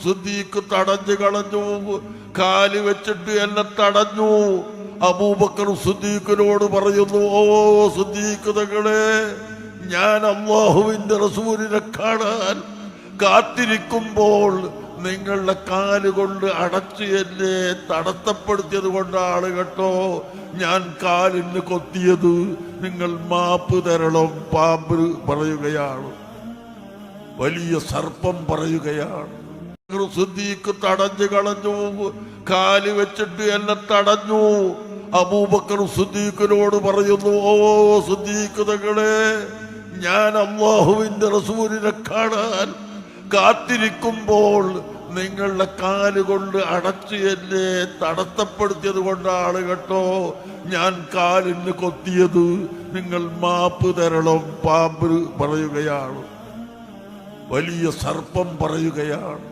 സിദ്ദീഖ് തടഞ്ഞു കളഞ്ഞു, കാല് വെച്ചിട്ട് എന്നെ തടഞ്ഞു. അബൂബക്കർ സിദ്ദീഖിനോട് പറയുന്നു, ഓ സിദ്ദീഖ് തങ്ങളെ, ഞാൻ അല്ലാഹുവിന്റെ റസൂലിനെ കാണാൻ കാത്തിരിക്കുമ്പോൾ നിങ്ങളുടെ കാലുകൊണ്ട് അടച്ച് എന്നെ തടസ്സപ്പെടുത്തിയത് കൊണ്ടാണ് കേട്ടോ ഞാൻ കാലിന് കൊത്തിയത്. നിങ്ങൾ മാപ്പ് തരണം. പാമ്പ് പറയുകയാണ്, വലിയ സർപ്പം പറയുകയാണ്. സിദ്ദീഖ് തടഞ്ഞു കളഞ്ഞു, കാല് വെച്ചിട്ട് എന്നെ തടഞ്ഞു. അബൂബക്കർ സിദ്ദീഖിനോട് പറയുന്നു, ഓ സിദ്ദീഖ് തങ്ങളെ, ഞാൻ അല്ലാഹുവിന്റെ റസൂലിനെ കാണാൻ കാത്തിരിക്കുമ്പോൾ നിങ്ങളുടെ കാലുകൊണ്ട് അടച്ച് എന്നെ തടസ്സപ്പെടുത്തിയത് കൊണ്ടാണ് കേട്ടോ ഞാൻ കാലിന് കൊത്തിയത്. നിങ്ങൾ മാപ്പ് തരണം. പാമ്പ് പറയുകയാണ്, വലിയ സർപ്പം പറയുകയാണ്.